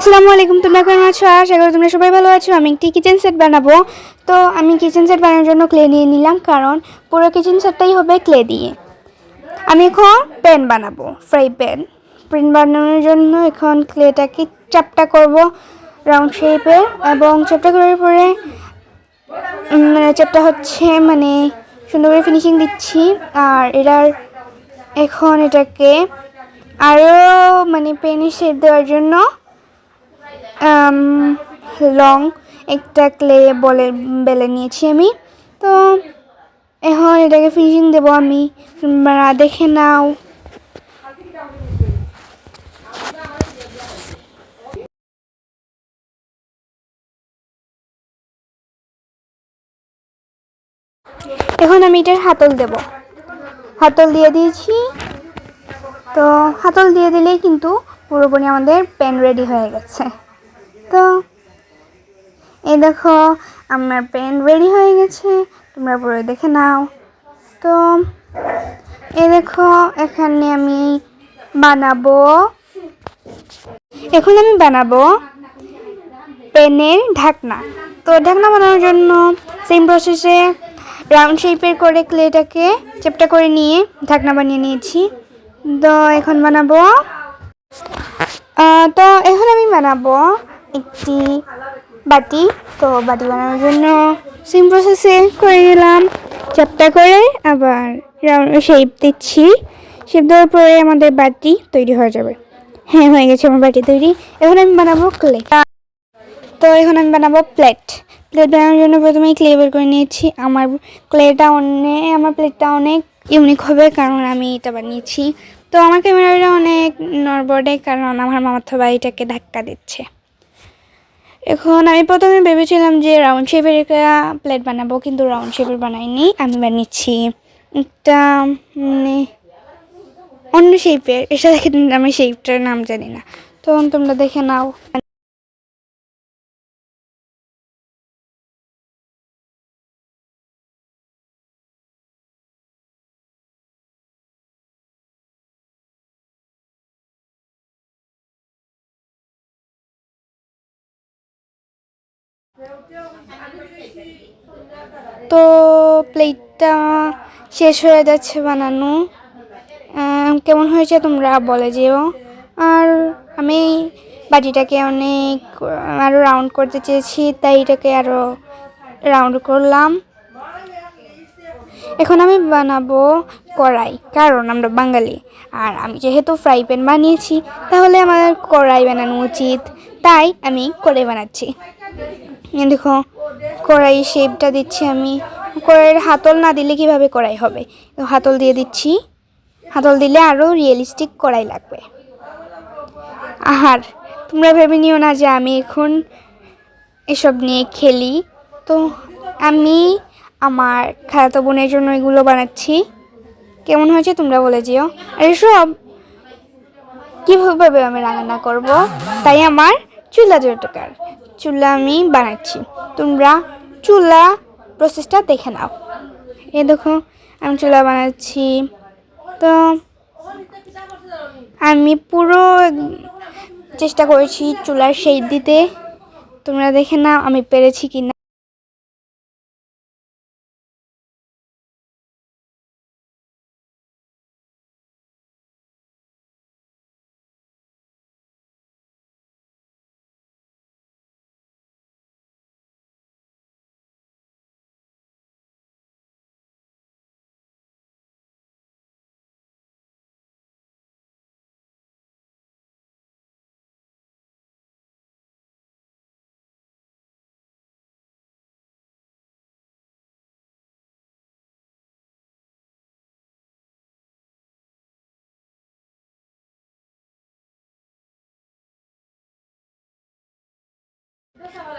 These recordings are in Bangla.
আসসালামু আলাইকুম, তোমরা কেমন আছো? আশা করি তোমরা সবাই ভালো আছো। আমি একটি কিচেন সেট বানাবো। তো আমি কিচেন সেট বানানোর জন্য ক্লে নিয়ে নিলাম, কারণ পুরো কিচেন সেটটাই হবে ক্লে দিয়ে। আমি এখন প্যান বানাবো, ফ্রাই প্যান। প্যান বানানোর জন্য এখন ক্লেটাকে চ্যাপ্টা করব রাউন্ড শেপে, এবং চ্যাপ্টা করার পরে চ্যাপ্টা হচ্ছে সুন্দর করে ফিনিশিং দিচ্ছি। আর এখন এটাকে আরও প্যানে শেপ দেওয়ার জন্য লং একটা ক্লে বেলে নিয়েছি আমি। তো এখন এটাকে ফিনিশিং দেবো আমি, তোমরা দেখে নাও। এখন আমি এটার হাতল দেব, হাতল দিয়ে দিয়েছি। তো হাতল দিয়ে দিলেই কিন্তু পুরোপুরি আমাদের প্যান রেডি হয়ে গেছে। তো এই দেখো, আমার প্যান রেডি হয়ে গেছে, তোমরা পুরো দেখে নাও। তো এই দেখো, এখানে আমি বানাবো প্যানের ঢাকনা। তো ঢাকনা বানানোর জন্য সেম প্রসেসে রাউন্ড শেপের করে ক্লেটাকে চ্যাপ্টা করে নিয়ে ঢাকনা বানিয়ে নিয়েছি। তো এখন আমি বানাবো একটি বাটি। তো বাটি বানানোর জন্য সেম প্রসেসে করে নিলাম, চ্যাপ্টা করে আবার রাউন্ড শেপ দিচ্ছি। শেপ দেওয়ার পরে আমাদের বাটি তৈরি হয়ে যাবে। হ্যাঁ, হয়ে গেছে আমার বাটি তৈরি। এখন আমি বানাবো ক্লে। তো এখন আমি বানাবো প্লেট বানানোর জন্য প্রথমেই ক্লে বের করে নিয়েছি। আমার প্লেটটা অনেক ইউনিক হবে, কারণ আমি এটা বানিয়েছি। তো আমার ক্যামেরাটা অনেক নড়বড়ে, কারণ আমার মামাতো ভাইটাকে ধাক্কা দিচ্ছে। এখন আমি প্রথমে ভেবেছিলাম যে রাউন্ড শেপের একটা প্লেট বানাবো, কিন্তু রাউন্ড শেপের বানাইনি। আমি বানিয়েছি একটা অন্য শেপের। এসে দেখে আমি শেপটার নাম জানি না, তো তোমরা দেখে নাও। তো প্লেটটা শেষ হয়ে যাচ্ছে বানানো। কেমন হয়েছে তোমরা বলে যেও। আর আমি বাটিটাকে আরও রাউন্ড করতে চেয়েছি, তাই এটাকে আরও রাউন্ড করলাম। এখন আমি বানাবো কড়াই, কারণ আমরা বাঙালি। আর আমি যেহেতু ফ্রাই প্যান বানিয়েছি, তাহলে আমার কড়াই বানানো উচিত, তাই আমি কড়াই বানাচ্ছি। দেখো, কড়াই শেপটা দিচ্ছি আমি। কড়াইয়ের হাতল না দিলে কিভাবে কড়াই হবে? তো হাতল দিয়ে দিচ্ছি, হাতল দিলে আরও রিয়েলিস্টিক কড়াই লাগবে। আর তোমরা ভেবে নিও না যে আমি এখন এসব নিয়ে খেলি। তো আমি আমার খালাতো বোনের জন্য এগুলো বানাচ্ছি। কেমন হয়েছে তোমরা বলে যেও। আর এসব কীভাবে আমি রান্না করব, তাই আমার চুলা দরকার। চুলা আমি বানাচ্ছি, তোমরা চুলা প্রসেসটা দেখে নাও। এই দেখো, আমি চুলা বানাচ্ছি। তো আমি পুরো চেষ্টা করেছি চুলার শেপ দিতে, তোমরা দেখে নাও আমি পেরেছি কি না।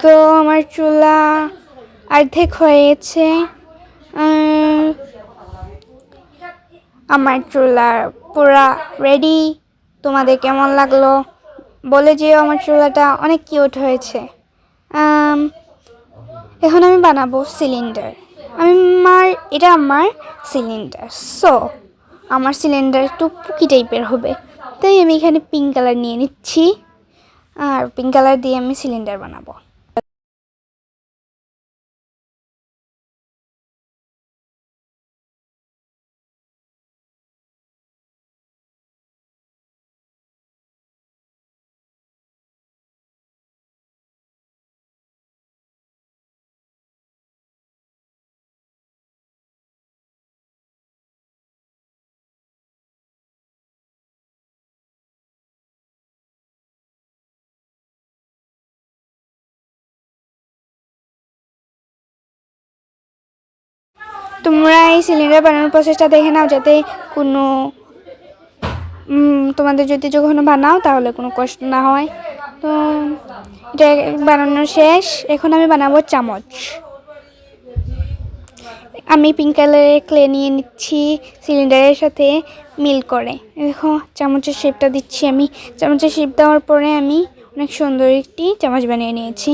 তো আমার চুলা অর্ধেক হয়েছে। আমার চুলা পুরা রেডি। তোমাদের কেমন লাগলো বলে যেও। আমার চুলাটা অনেক কিউট হয়েছে। এখন আমি বানাবো সিলিন্ডার। এটা আমার সিলিন্ডার। সো আমার সিলিন্ডার একটু পুকি টাইপের হবে, তাই আমি এখানে পিঙ্ক কালার নিয়ে নিচ্ছি। আর পিঙ্ক কালার দিয়ে আমি সিলিন্ডার বানাবো। তোমরা এই সিলিন্ডার বানানোর প্রসেসটা দেখে নাও, যাতে কোনো তোমাদের যদি যখন বানাও তাহলে কোনো কষ্ট না হয়। তো এটা বানানো শেষ। এখন আমি বানাবো চামচ। আমি পিঙ্ক কালারের ক্লে নিয়ে নিচ্ছি সিলিন্ডারের সাথে মিল করে। দেখো চামচের শেপটা দিচ্ছি আমি। চামচের শেপ দেওয়ার পরে আমি অনেক সুন্দর একটি চামচ বানিয়ে নিয়েছি।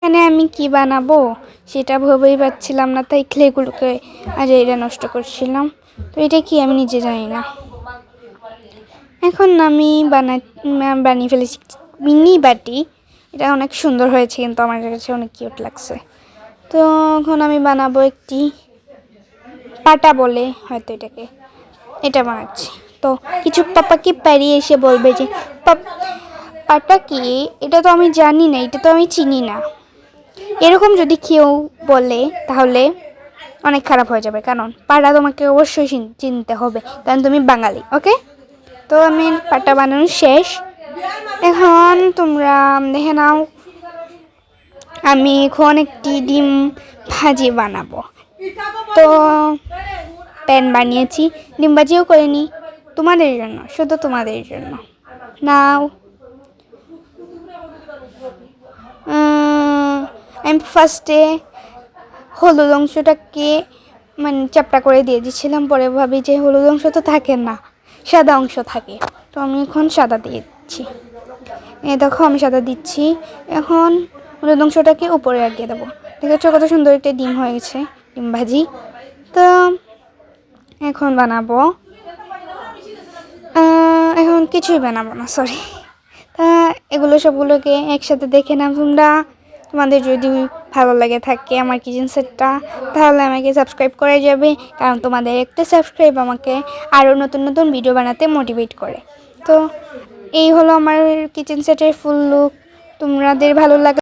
এখানে আমি কি বানাবো সেটা ভেবেই পাচ্ছিলাম না, তাই ক্লেগুলোকে আজ এটা নষ্ট করছিলাম। তো এটা কি আমি নিজে জানি না। এখন আমি বানিয়ে ফেলেছি মিনি বাটি। এটা অনেক সুন্দর হয়েছে, কিন্তু আমার কাছে অনেক কিউট লাগছে। তো এখন আমি বানাবো একটি পাটা বলে হয়তো এটাকে, এটা বানাচ্ছি। তো কিছু পাপা কি পারিয়ে এসে বলবে যে পাটা কি, এটা তো আমি জানি না, এটা তো আমি চিনি না। এরকম যদি কেউ বলে তাহলে অনেক খারাপ হয়ে যাবে, কারণ পাটা তোমাকে অবশ্যই চিনতে হবে, কারণ তুমি বাঙালি। ওকে, তো আমি পাটা বানানো শেষ। এখন তোমরা দেখে নাও, আমি এখন একটি ডিম ভাজি বানাবো। তো প্যান বানিয়েছি, ডিম ভাজিও করে নিই তোমাদের জন্য, শুধু তোমাদের জন্য। নাও, আমি ফার্স্টে হলুদ অংশটাকে মানে চ্যাপটা করে দিয়ে দিচ্ছিলাম, পরে ভাবি যে হলুদ অংশ তো থাকে না, সাদা অংশ থাকে। তো আমি এখন সাদা দিয়ে দিচ্ছি। দেখো আমি সাদা দিচ্ছি। এখন হলুদ অংশটাকে উপরে রাখিয়ে দেবো। দেখেছো কত সুন্দর একটা ডিম হয়ে গেছে, ডিম ভাজি। তো এখন বানাবো, এখন কিছুই বানাবো না, সরি। তা এগুলো সবগুলোকে একসাথে দেখে নাও তোমরা। তোমাদের যদি ভালো লাগে থাকে আমার কিচেন সেটটা, তাহলে আমাকে সাবস্ক্রাইব করে যাবে, কারণ তোমাদের একটা সাবস্ক্রাইব আমাকে আরও নতুন নতুন ভিডিও বানাতে মোটিভেট করে। তো এই হলো আমার কিচেন সেটের ফুল লুক। তোমাদের ভালো লাগে